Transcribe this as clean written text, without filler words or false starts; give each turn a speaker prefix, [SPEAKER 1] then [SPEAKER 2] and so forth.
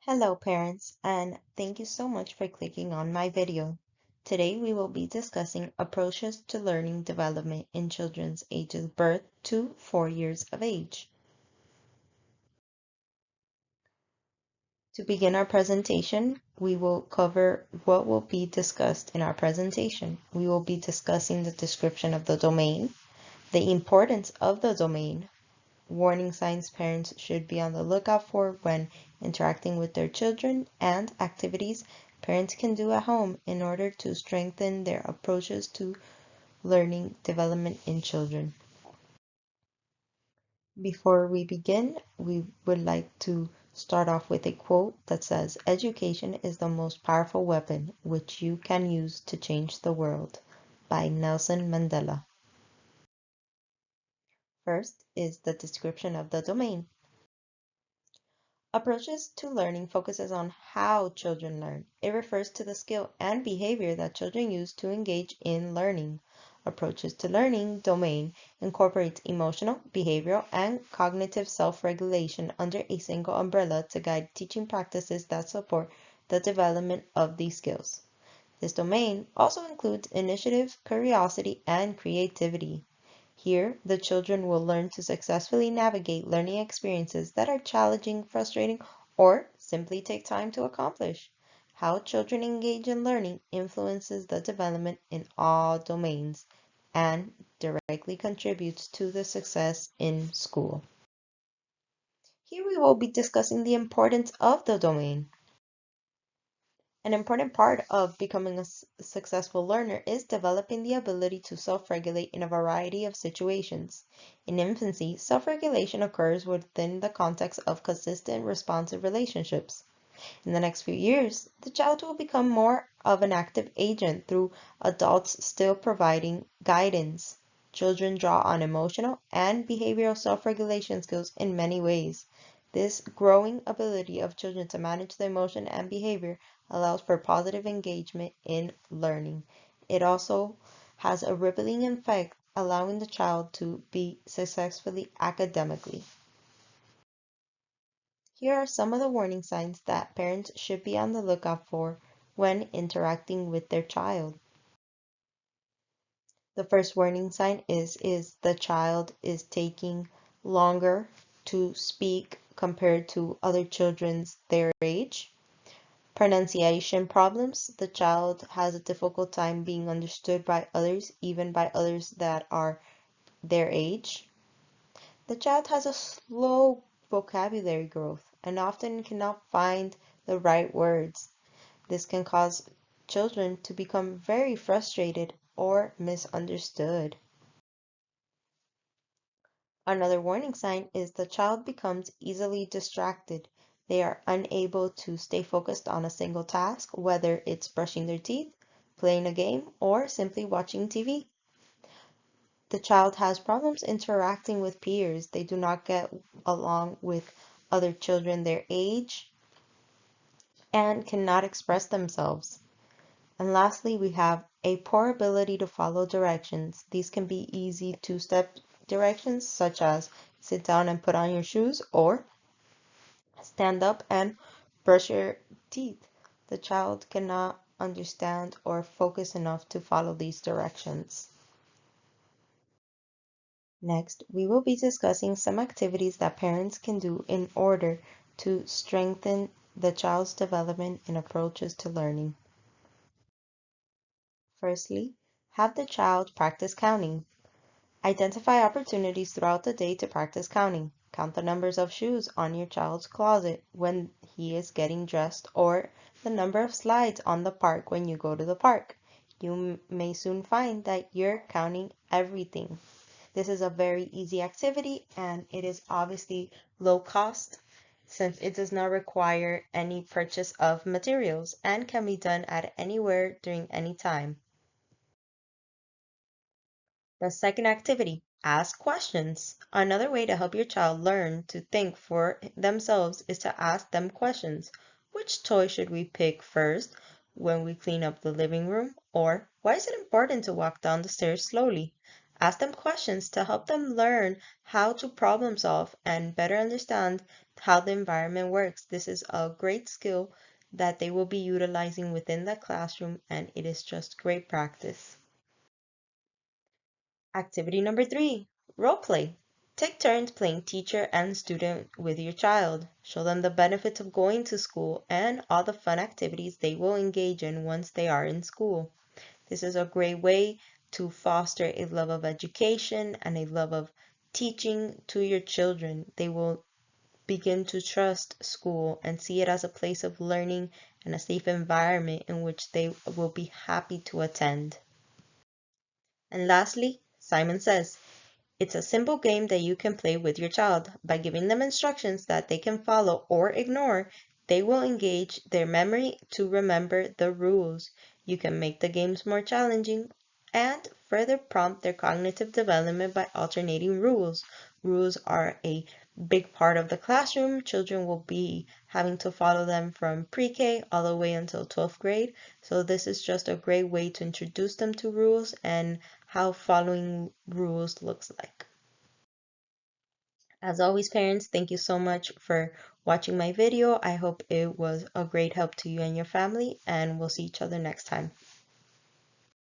[SPEAKER 1] Hello parents, and thank you so much for clicking on my video. Today we will be discussing approaches to learning development in children's ages birth to 4 years of age. To begin our presentation, we will cover what will be discussed in our presentation. We will be discussing the description of the domain, the importance of the domain, warning signs parents should be on the lookout for when interacting with their children, and activities parents can do at home in order to strengthen their approaches to learning development in children. Before we begin, we would like to start off with a quote that says, "Education is the most powerful weapon which you can use to change the world," by Nelson Mandela. First is the description of the domain. Approaches to learning focuses on how children learn. It refers to the skill and behavior that children use to engage in learning. Approaches to learning domain incorporates emotional, behavioral, and cognitive self-regulation under a single umbrella to guide teaching practices that support the development of these skills. This domain also includes initiative, curiosity, and creativity. Here, the children will learn to successfully navigate learning experiences that are challenging, frustrating, or simply take time to accomplish. How children engage in learning influences the development in all domains and directly contributes to the success in school. Here we will be discussing the importance of the domain. An important part of becoming a successful learner is developing the ability to self-regulate in a variety of situations. In infancy, self-regulation occurs within the context of consistent responsive relationships. In the next few years, the child will become more of an active agent through adults still providing guidance. Children draw on emotional and behavioral self-regulation skills in many ways. This growing ability of children to manage their emotion and behavior allows for positive engagement in learning. It also has a rippling effect, allowing the child to be successfully academically. Here are some of the warning signs that parents should be on the lookout for when interacting with their child. The first warning sign is the child is taking longer to speak compared to other children's their age. Pronunciation problems. The child has a difficult time being understood by others, even by others that are their age. The child has a slow vocabulary growth and often cannot find the right words. This can cause children to become very frustrated or misunderstood. Another warning sign is the child becomes easily distracted. They are unable to stay focused on a single task, whether it's brushing their teeth, playing a game, or simply watching TV. The child has problems interacting with peers. They do not get along with other children their age and cannot express themselves. And lastly, we have a poor ability to follow directions. These can be easy two-step directions, such as sit down and put on your shoes, or stand up and brush your teeth. The child cannot understand or focus enough to follow these directions. Next, we will be discussing some activities that parents can do in order to strengthen the child's development and approaches to learning. Firstly, have the child practice counting. Identify opportunities throughout the day to practice counting. Count the numbers of shoes on your child's closet when he is getting dressed, or the number of slides on the park when you go to the park. You may soon find that you're counting everything. This is a very easy activity, and it is obviously low cost since it does not require any purchase of materials and can be done at anywhere during any time. The second activity, ask questions. Another way to help your child learn to think for themselves is to ask them questions. Which toy should we pick first when we clean up the living room? Or why is it important to walk down the stairs slowly? Ask them questions to help them learn how to problem solve and better understand how the environment works. This is a great skill that they will be utilizing within the classroom, and it is just great practice. Activity number 3, role play. Take turns playing teacher and student with your child. Show them the benefits of going to school and all the fun activities they will engage in once they are in school. This is a great way to foster a love of education and a love of teaching to your children. They will begin to trust school and see it as a place of learning and a safe environment in which they will be happy to attend. And lastly, Simon Says, it's a simple game that you can play with your child. By giving them instructions that they can follow or ignore, they will engage their memory to remember the rules. You can make the games more challenging and further prompt their cognitive development by alternating rules. Rules are a big part of the classroom. Children will be having to follow them from pre-K all the way until 12th grade. So this is just a great way to introduce them to rules and how following rules looks like. As always, parents, thank you so much for watching my video. I hope it was a great help to you and your family, and we'll see each other next time.